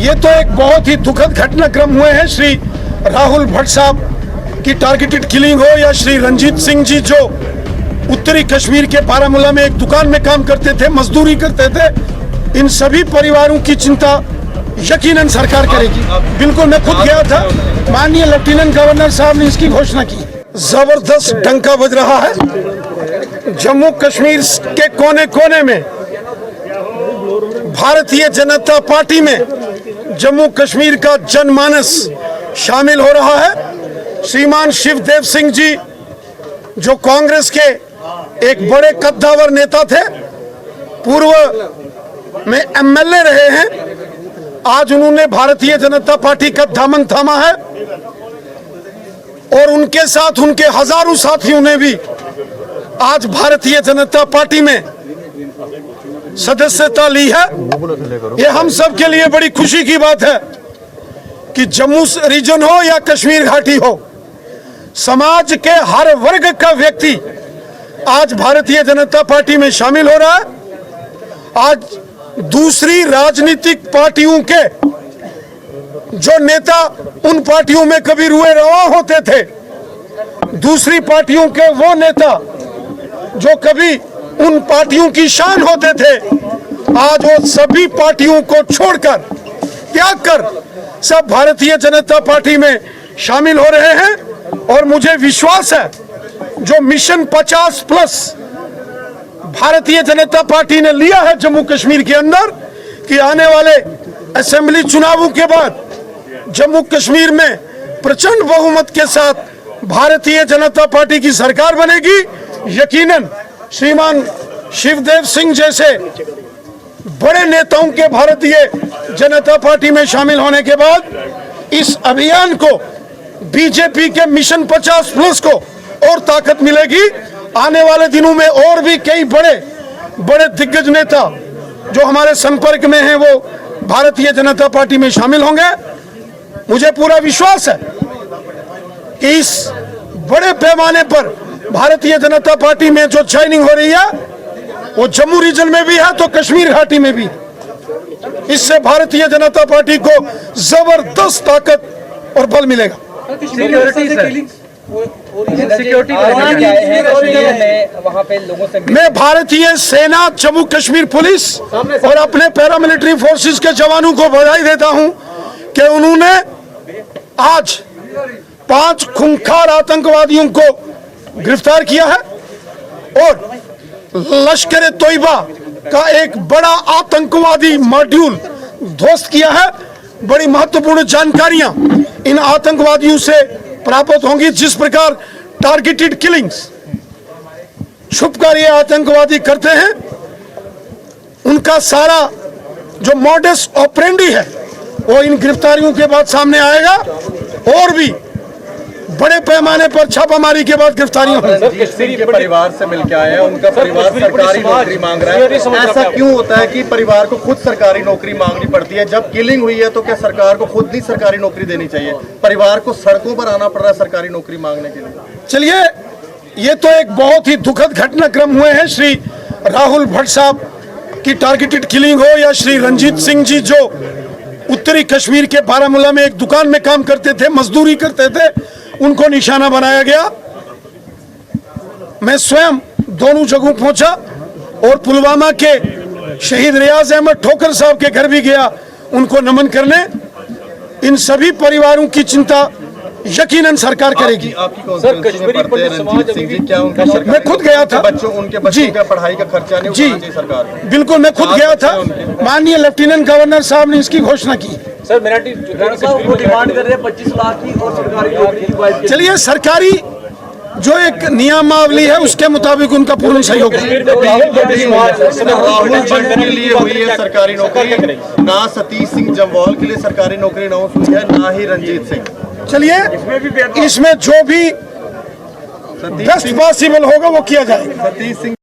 ये तो एक बहुत ही दुखद घटनाक्रम हुए हैं। श्री राहुल भट्ट साहब की टारगेटेड किलिंग हो या श्री रंजीत सिंह जी जो उत्तरी कश्मीर के बारामूला में एक दुकान में काम करते थे, मजदूरी करते थे, इन सभी परिवारों की चिंता यकीनन सरकार करेगी। बिल्कुल, मैं खुद गया था, माननीय लेफ्टिनेंट गवर्नर साहब ने इसकी घोषणा की। जबरदस्त डंका बज रहा है। जम्मू कश्मीर के कोने कोने में भारतीय जनता पार्टी में जम्मू कश्मीर का जनमानस शामिल हो रहा है। श्रीमान शिवदेव सिंह जी जो कांग्रेस के एक बड़े कद्दावर नेता थे, पूर्व में एमएलए रहे हैं, आज उन्होंने भारतीय जनता पार्टी का दामन थामा है और उनके साथ उनके हजारों साथियों ने भी आज भारतीय जनता पार्टी में सदस्यता ली है। ये हम सब के लिए बड़ी खुशी की बात है कि जम्मू रीजन हो या कश्मीर घाटी हो, समाज के हर वर्ग का व्यक्ति आज भारतीय जनता पार्टी में शामिल हो रहा है। आज दूसरी राजनीतिक पार्टियों के जो नेता उन पार्टियों में कभी रुए रवा होते थे, दूसरी पार्टियों के वो नेता जो कभी उन पार्टियों की शान होते थे, आज वो सभी पार्टियों को छोड़कर, त्याग कर सब भारतीय जनता पार्टी में शामिल हो रहे हैं। और मुझे विश्वास है जो मिशन 50+ भारतीय जनता पार्टी ने लिया है जम्मू कश्मीर के अंदर, कि आने वाले असेंबली चुनावों के बाद जम्मू कश्मीर में प्रचंड बहुमत के साथ भारतीय जनता पार्टी की सरकार बनेगी। यकीनन श्रीमान शिवदेव सिंह जैसे बड़े नेताओं के भारतीय जनता पार्टी में शामिल होने के बाद इस अभियान को, बीजेपी के मिशन 50+ को और ताकत मिलेगी। आने वाले दिनों में और भी कई बड़े बड़े दिग्गज नेता जो हमारे संपर्क में हैं वो भारतीय जनता पार्टी में शामिल होंगे। मुझे पूरा विश्वास है कि इस बड़े पैमाने पर भारतीय जनता पार्टी में जो ज्वाइनिंग हो रही है वो जम्मू रीजन में भी है तो कश्मीर घाटी में भी। इससे भारतीय जनता पार्टी को जबरदस्त ताकत और बल मिलेगा। मैं भारतीय सेना, जम्मू कश्मीर पुलिस और अपने पैरामिलिट्री फोर्सेस के जवानों को बधाई देता हूं कि उन्होंने आज 5 खूंखार आतंकवादियों को गिरफ्तार किया है और लश्कर तोयबा का एक बड़ा आतंकवादी मॉड्यूल ध्वस्त किया है। बड़ी महत्वपूर्ण जानकारियां इन आतंकवादियों से प्राप्त होंगी। जिस प्रकार टारगेटेड किलिंग्स छुपकर ये आतंकवादी करते हैं, उनका सारा जो मॉडस ऑपरेंडी है वो इन गिरफ्तारियों के बाद सामने आएगा और भी बड़े पैमाने पर छापामारी के बाद गिरफ्तारियां होंगी। कश्मीर के परिवार से मिलकर आए हैं, उनका परिवार सरकारी नौकरी मांग रहा है। ऐसा क्यों होता है कि परिवार को खुद सरकारी नौकरी मांगनी पड़ती है? जब किलिंग हुई है तो क्या सरकार को खुद नहीं सरकारी नौकरी देनी चाहिए? परिवार को सड़कों पर आना पड़ रहा है सरकारी नौकरी मांगने के लिए। चलिए, ये तो एक बहुत ही दुखद घटनाक्रम हुए हैं। श्री राहुल भट्ट साहब की टारगेटेड किलिंग हो या श्री रंजीत सिंह जी जो उत्तरी कश्मीर के बारामूला में एक दुकान में काम करते थे, मजदूरी करते थे, उनको निशाना बनाया गया। मैं स्वयं दोनों जगहों पहुंचा और पुलवामा के शहीद रियाज अहमद ठोकर साहब के घर भी गया उनको नमन करने। इन सभी परिवारों की चिंता यकीनन सरकार करेगी। सर, कश्मीरी पुलिस समाज क्या उनका मैं खुद गया था, उनके बच्चों का पढ़ाई का खर्चा नहीं उठाना चाहिए सरकार? बिल्कुल, मैं खुद गया था, माननीय लेफ्टिनेंट गवर्नर साहब ने इसकी घोषणा की। सर, डिमांड कर रहे हैं 25 लाख की और सरकारी नौकरी की बात। चलिए, सरकारी जो एक नियमावली है उसके मुताबिक उनका पूर्ण सहयोग है। राहुल के लिए हुई है सरकारी नौकरी, ना सतीश सिंह जम्वाल के लिए सरकारी नौकरी अनाउंस हुई है, ना ही रंजीत सिंह। चलिए, इसमें जो भी बेस्ट पॉसिबल होगा वो किया जाएगा। सतीश सिंह